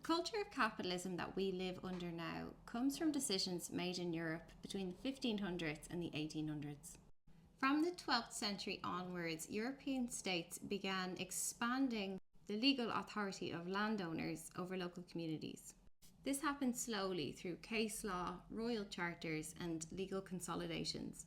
culture of capitalism that we live under now comes from decisions made in Europe between the 1500s and the 1800s. From the 12th century onwards, European states began expanding the legal authority of landowners over local communities. This happened slowly through case law, royal charters, and legal consolidations.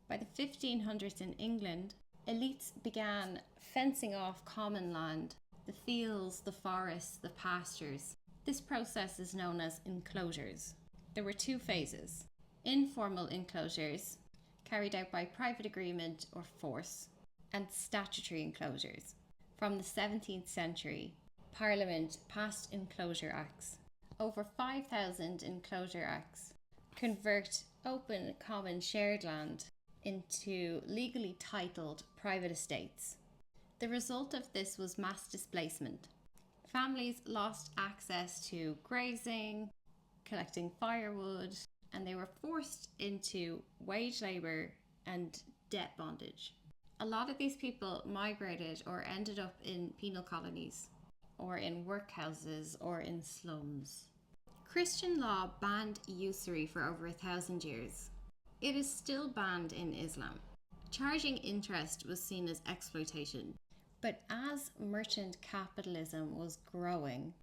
By the 1500s in England, elites began fencing off common land, the fields, the forests, the pastures. This process is known as enclosures. There were two phases: informal enclosures, carried out by private agreement or force, and statutory enclosures. From the 17th century, Parliament passed enclosure acts. Over 5,000 enclosure acts convert open, common, shared land into legally titled private estates. The result of this was mass displacement. Families lost access to grazing, collecting firewood, and they were forced into wage labour and debt bondage. A lot of these people migrated or ended up in penal colonies, or in workhouses, or in slums. Christian law banned usury for over 1,000 years. It is still banned in Islam. Charging interest was seen as exploitation. But as merchant capitalism was growing,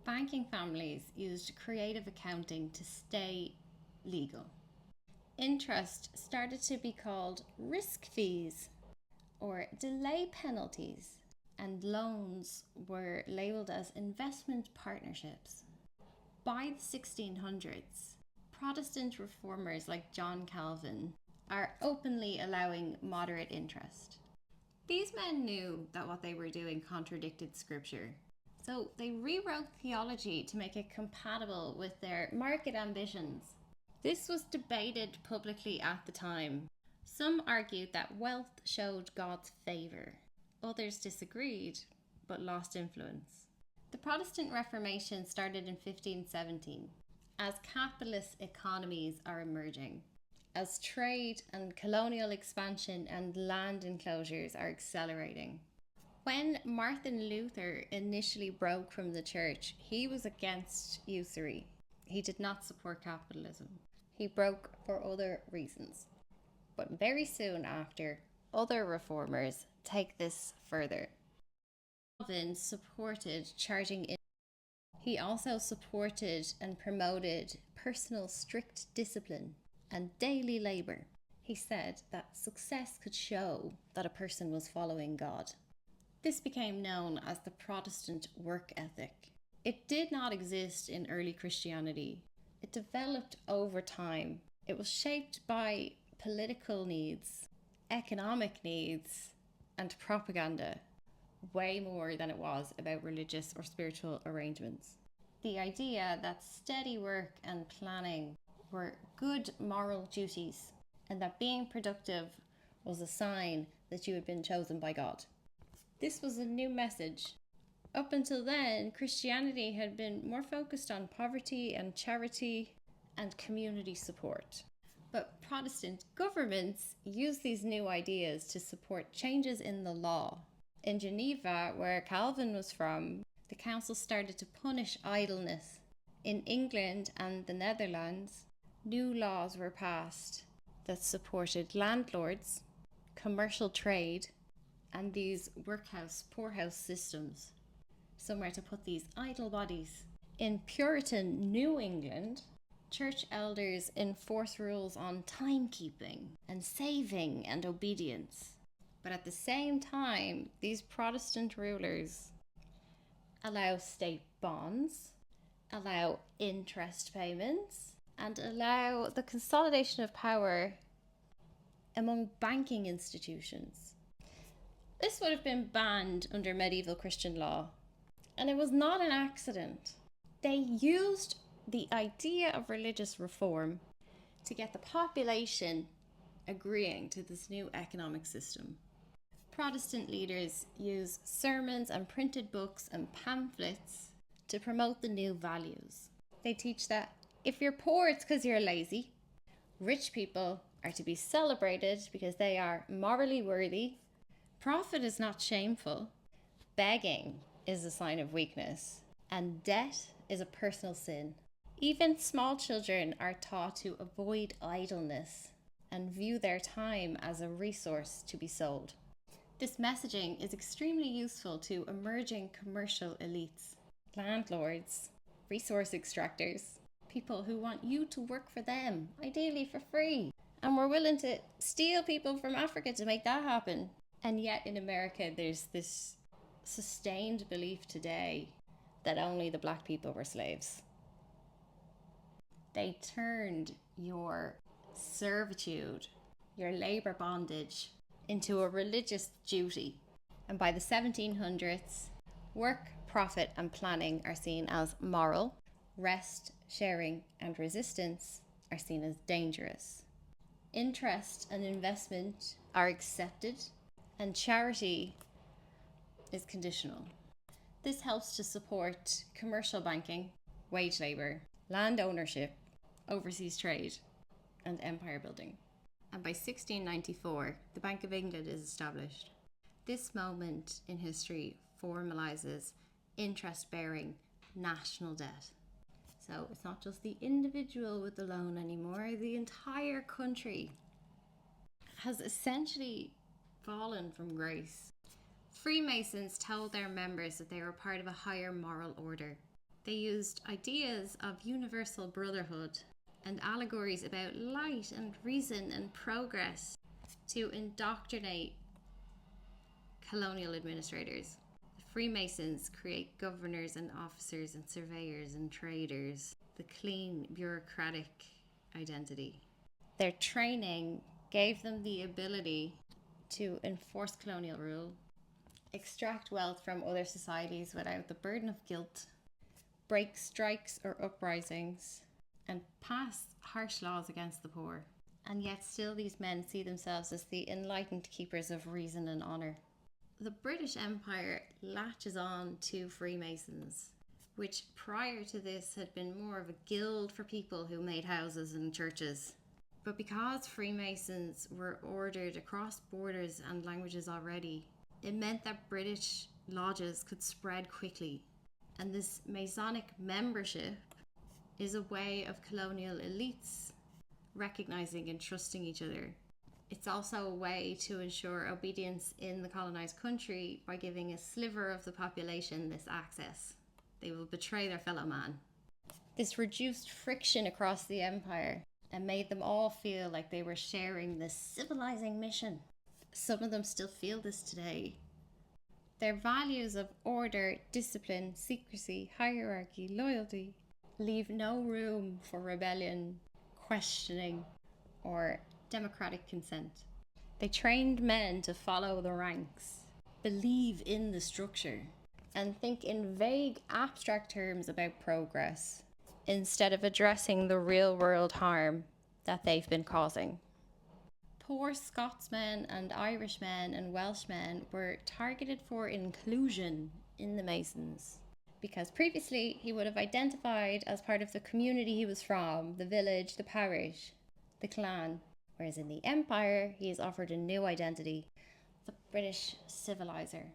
banking families used creative accounting to stay legal. Interest started to be called risk fees or delay penalties, and loans were labelled as investment partnerships. By the 1600s, Protestant reformers like John Calvin are openly allowing moderate interest. These men knew that what they were doing contradicted scripture, so they rewrote theology to make it compatible with their market ambitions. This was debated publicly at the time. Some argued that wealth showed God's favour. Others disagreed, but lost influence. The Protestant Reformation started in 1517, as capitalist economies are emerging, as trade and colonial expansion and land enclosures are accelerating. When Martin Luther initially broke from the church, he was against usury. He did not support capitalism. He broke for other reasons. But very soon after, other reformers take this further. Calvin supported charging in. He also supported and promoted personal strict discipline and daily labour. He said that success could show that a person was following God. This became known as the Protestant work ethic. It did not exist in early Christianity. It developed over time. It was shaped by political needs, economic needs, and propaganda, way more than it was about religious or spiritual arrangements. The idea that steady work and planning were good moral duties, and that being productive was a sign that you had been chosen by God. This was a new message. Up until then, Christianity had been more focused on poverty and charity and community support. But Protestant governments used these new ideas to support changes in the law. In Geneva, where Calvin was from, the council started to punish idleness. In England and the Netherlands, new laws were passed that supported landlords, commercial trade, and these workhouse, poorhouse systems, somewhere to put these idle bodies. In Puritan New England, church elders enforced rules on timekeeping and saving and obedience. But at the same time, these Protestant rulers allow state bonds, allow interest payments, and allow the consolidation of power among banking institutions. This would have been banned under medieval Christian law, and it was not an accident. They used the idea of religious reform to get the population agreeing to this new economic system. Protestant leaders use sermons and printed books and pamphlets to promote the new values. They teach that if you're poor, it's because you're lazy. Rich people are to be celebrated because they are morally worthy. Profit is not shameful. Begging is a sign of weakness. and debt is a personal sin. Even small children are taught to avoid idleness and view their time as a resource to be sold. This messaging is extremely useful to emerging commercial elites, landlords, resource extractors, people who want you to work for them, ideally for free. And we're willing to steal people from Africa to make that happen. And yet in America, there's this sustained belief today that only the black people were slaves. They turned your servitude, your labor bondage, into a religious duty. And by the 1700s, work, profit, and planning are seen as moral. Rest, sharing, and resistance are seen as dangerous. Interest and investment are accepted, and charity is conditional. This helps to support commercial banking, wage labour, land ownership, overseas trade, and empire building. And by 1694, the Bank of England is established. This moment in history formalises interest-bearing national debt. So it's not just the individual with the loan anymore, the entire country has essentially fallen from grace. Freemasons told their members that they were part of a higher moral order. They used ideas of universal brotherhood and allegories about light and reason and progress to indoctrinate colonial administrators. The Freemasons create governors and officers and surveyors and traders, the clean bureaucratic identity. Their training gave them the ability to enforce colonial rule, extract wealth from other societies without the burden of guilt, break strikes or uprisings, and pass harsh laws against the poor. And yet still these men see themselves as the enlightened keepers of reason and honour. The British Empire latches on to Freemasons, which prior to this had been more of a guild for people who made houses and churches. But because Freemasons were ordered across borders and languages already, it meant that British lodges could spread quickly. And this Masonic membership is a way of colonial elites recognizing and trusting each other. It's also a way to ensure obedience in the colonized country by giving a sliver of the population this access. They will betray their fellow man. This reduced friction across the empire and made them all feel like they were sharing this civilizing mission. Some of them still feel this today. Their values of order, discipline, secrecy, hierarchy, loyalty leave no room for rebellion, questioning, or democratic consent. They trained men to follow the ranks, believe in the structure, and think in vague, abstract terms about progress, instead of addressing the real-world harm that they've been causing. Poor Scotsmen and Irishmen and Welshmen were targeted for inclusion in the Masons, because previously he would have identified as part of the community he was from, the village, the parish, the clan, whereas in the Empire he is offered a new identity, the British civilizer,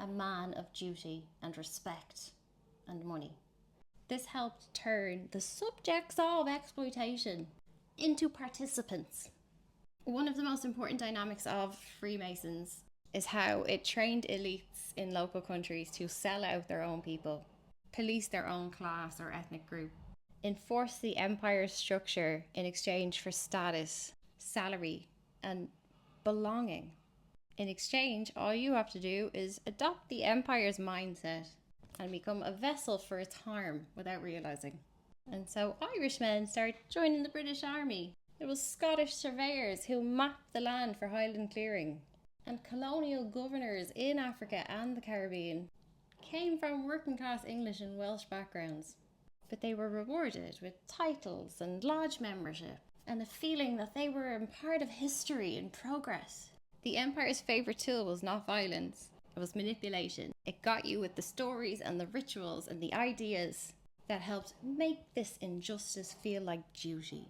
a man of duty and respect and money. This helped turn the subjects of exploitation into participants. One of the most important dynamics of Freemasons is how it trained elites in local countries to sell out their own people, police their own class or ethnic group, enforce the empire's structure in exchange for status, salary, and belonging. In exchange, all you have to do is adopt the empire's mindset and become a vessel for its harm without realising. And so Irishmen started joining the British Army. It was Scottish surveyors who mapped the land for Highland clearing. And colonial governors in Africa and the Caribbean came from working class English and Welsh backgrounds. But they were rewarded with titles and lodge membership and a feeling that they were a part of history and progress. The empire's favourite tool was not violence, it was manipulation. It got you with the stories and the rituals and the ideas that helped make this injustice feel like duty.